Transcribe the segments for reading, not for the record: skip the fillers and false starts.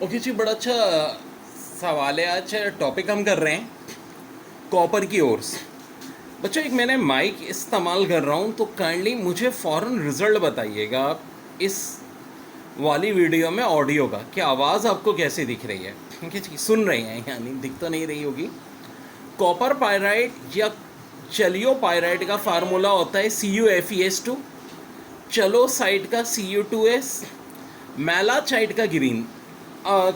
Okay जी, बड़ा अच्छा सवाल है। आज टॉपिक हम कर रहे हैं कॉपर की ओर्स। बच्चों, एक मैंने माइक इस्तेमाल कर रहा हूँ, तो काइंडली मुझे फ़ौरन रिज़ल्ट बताइएगा इस वाली वीडियो में ऑडियो का कि आवाज़ आपको कैसी दिख रही है। ठीक है जी, सुन रहे हैं, यानी दिख तो नहीं रही होगी। कॉपर पायराइट या चलियो पायराइट का फार्मूला होता है CuFeS2, चलो साइड का Cu2S, मैलाचाइट का ग्रीन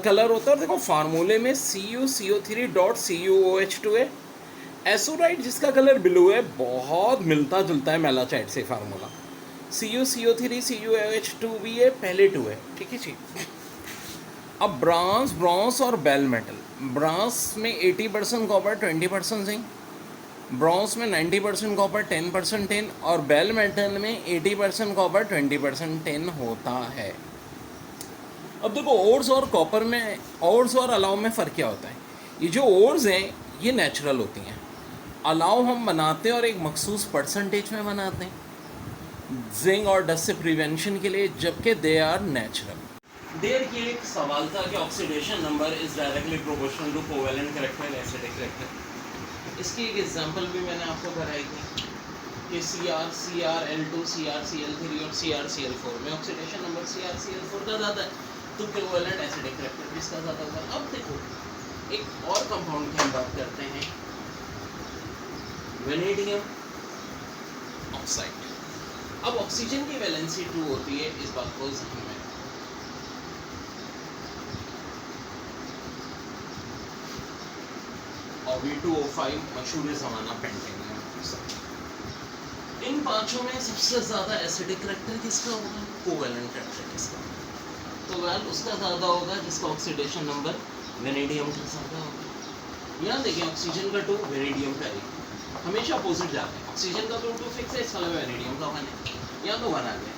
कलर होता है। और देखो फार्मूले में CuCO3 डॉट CuOH2 है। एसोराइट जिसका कलर ब्लू है, बहुत मिलता जुलता है मैलाचाइट से फार्मूला। CuCO3 CuOH2 भी है, पहले टू है। ठीक है जी। अब ब्रॉन्ज और बेल मेटल। ब्रॉन्ज में 80% कॉपर 20% जिंक, ब्रॉन्ज में 90% कॉपर 10% टिन, और बेल मेटल में 80% कॉपर 20% टिन होता है। अब देखो ओर्स और कॉपर में, ओर्स और अलाव में फ़र्क क्या होता है। ये जो ओर्स हैं ये नेचुरल होती हैं, अलाव हम बनाते हैं और एक मखसूस परसेंटेज में बनाते हैं जिंक और डस्ट से प्रिवेंशन के लिए, जबकि दे आर नेचुरल। देर ये एक सवाल था कि oxidation number is directly proportional to covalent character acidic character. इसकी एक एग्जांपल भी मैंने आपको कराई थी कि CrCrL2 CrCl3 और CrCl4 में ऑक्सीडेशन नंबर CrCl4 का ज़्यादा है, तो कोवेलेंट एसिडिक कैरेक्टर किसका ज़्यादा होगा। अब देखो एक और कंपाउंड की हम बात करते हैं, वेनेडियम ऑक्साइड। अब ऑक्सीजन की वैलेंसी 2 होती है, इस बात को ध्यान में। और V2O5 मशहूर ज़माना पेंटेन है। इन पांचों में सबसे ज़्यादा एसिडिक कैरेक्टर किसका होगा, कोवेलेंट कैरेक्टर किसका होगा, तो वेल उसका ज़्यादा होगा जिसका ऑक्सीडेशन नंबर वेनेडियम का ज़्यादा होगा। यहाँ देखिए ऑक्सीजन का 2, वेनेडियम का 1, हमेशा अपोजिट जाते हैं। ऑक्सीजन का 2 फिक्स है, इसका वेनेडियम का 1 है, यहाँ तो 1 आ गया।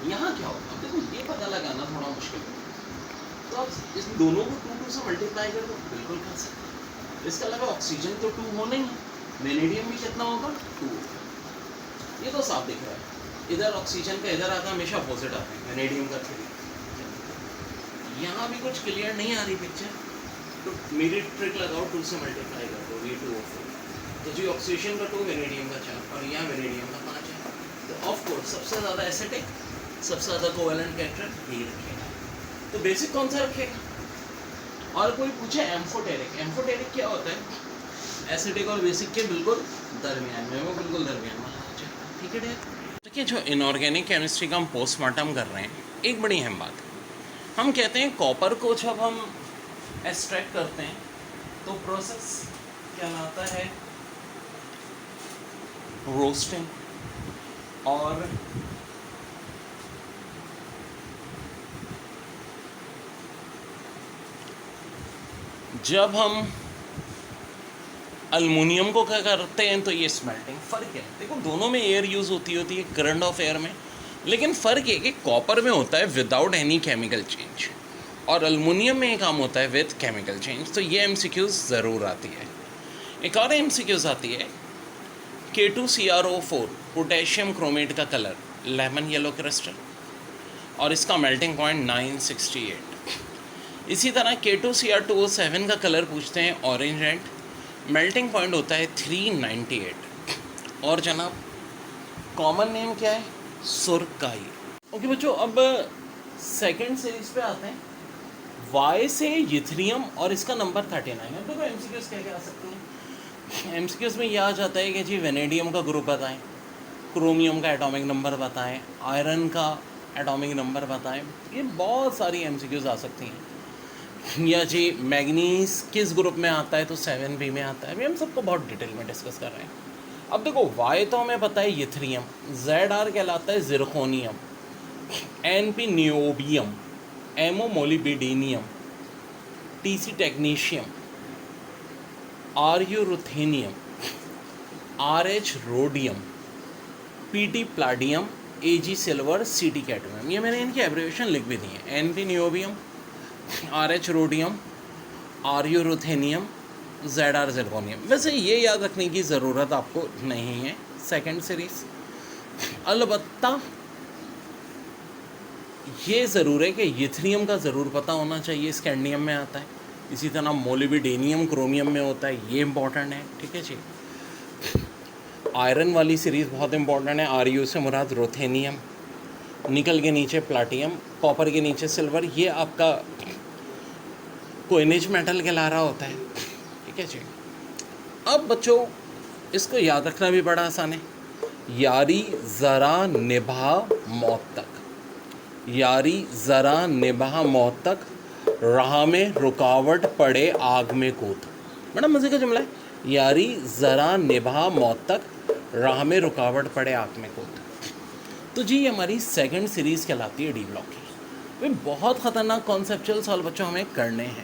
यहाँ क्या होगा, देखो ये पता लगाना थोड़ा मुश्किल है, तो आप इस दोनों को 2 से मल्टीप्लाई कर दो, बिल्कुल कर सकते हैं। इसके अलावा ऑक्सीजन तो 2 होना ही है, वेनेडियम भी कितना होगा, 2। ये तो साफ दिख रहा है। इधर ऑक्सीजन का इधर आता है, हमेशा अपोजिट आता है, वेनेडियम का 3। यहाँ भी कुछ क्लियर नहीं आ रही पिक्चर, तो मेरी ट्रिक लगाओ, 2 से मल्टीप्लाई कर दो, V2O4। तो जी ऑक्सीजन का 2, वेनेडियम का 4, और यहाँ वेनेडियम का 5 है। तो ऑफ कोर्स सबसे ज़्यादा एसिडिक, सबसे ज़्यादा कोवेलेंट कैरेक्टर ये रखेगा। तो बेसिक कौन सा रखेगा। और कोई पूछे एम्फोटेरिक, एम्फोटेरिक क्या होता है, एसिडिक और बेसिक के बिल्कुल दरमियान में, वो बिल्कुल दरमियान वाला हो जाएगा। ठीक है। देखिए जो इनऑर्गेनिक केमिस्ट्री का हम पोस्टमार्टम कर रहे हैं, एक बड़ी अहम बात है। हम कहते हैं कॉपर को जब हम एक्सट्रैक्ट करते हैं तो प्रोसेस कहलाता है रोस्टिंग, और जब हम अल्मुनियम को क्या करते हैं तो ये स्मेल्टिंग। फ़र्क है, देखो दोनों में एयर यूज़ होती है करंट ऑफ एयर में, लेकिन फ़र्क ये कि कॉपर में होता है विदाउट एनी केमिकल चेंज, और अल्मुनियम में काम होता है विद केमिकल चेंज। तो ये MCQs ज़रूर आती है। एक और MCQs आती है, K2CrO4 पोटेशियम क्रोमेट का कलर लेमन येलो क्रिस्टल, और इसका मेल्टिंग पॉइंट 968। इसी तरह K2Cr2O7 का कलर पूछते हैं ऑरेंज रेड, मेल्टिंग पॉइंट होता है 398। और जनाब कॉमन नेम क्या है, सुरकाई। ओके बच्चों, अब सेकंड सीरीज पे आते हैं। वाई से इथेरियम और इसका नंबर 39 है। देखो MCQs क्या क्या आ सकते हैं। MCQs में यह आ जाता है कि जी वेनेडियम का ग्रुप बताएं, क्रोमियम का एटॉमिक नंबर बताएं, आयरन का एटॉमिक नंबर बताएं। ये बहुत सारी MCQs आ सकती हैं। या जी मैग्नीज किस ग्रुप में आता है, तो 7B में आता है। अभी हम सबको बहुत डिटेल में डिस्कस कर रहे हैं। अब देखो वाई तो हमें पता है इथेरियम, ZR कहलाता है zirconium, NP niobium, MO मोलिबिडेनियम, TC technetium, RU ruthenium, RH rhodium, PT palladium, AG silver, CT cadmium. ये मैंने इनकी एब्रिविएशन लिख भी दी है, NP niobium, RH rhodium, RU ruthenium, ZR zirconium. वैसे ये याद रखने की ज़रूरत आपको नहीं है सेकंड सीरीज़। अलबत्ता ये ज़रूर है कि यूथेरियम का ज़रूर पता होना चाहिए, स्कैंडियम में आता है। इसी तरह मोलिबिडेनियम क्रोमियम में होता है, ये इंपॉर्टेंट है, ठीक है जी। आयरन वाली सीरीज़ बहुत इंपॉर्टेंट है, आर से मुराद रोथेनियम, निकल के नीचे प्लाटियम, कॉपर के नीचे सिल्वर, ये आपका कोइनेज मेटल कहला रहा होता है, ठीक है जी। अब बच्चों इसको याद रखना भी बड़ा आसान है, यारी ज़रा निभा मौत तक, यारी ज़रा निभा मौत तक, राह में रुकावट पड़े आग में कूद। बड़ा मज़े का जुमला है, यारी ज़रा निभा मौत तक, राह में रुकावट पड़े आग में कूद। तो जी ये हमारी सेकंड सीरीज़ कहलाती है डी ब्लॉक की। वे बहुत ख़तरनाक कॉन्सेप्चुअल सवाल बच्चों हमें करने हैं।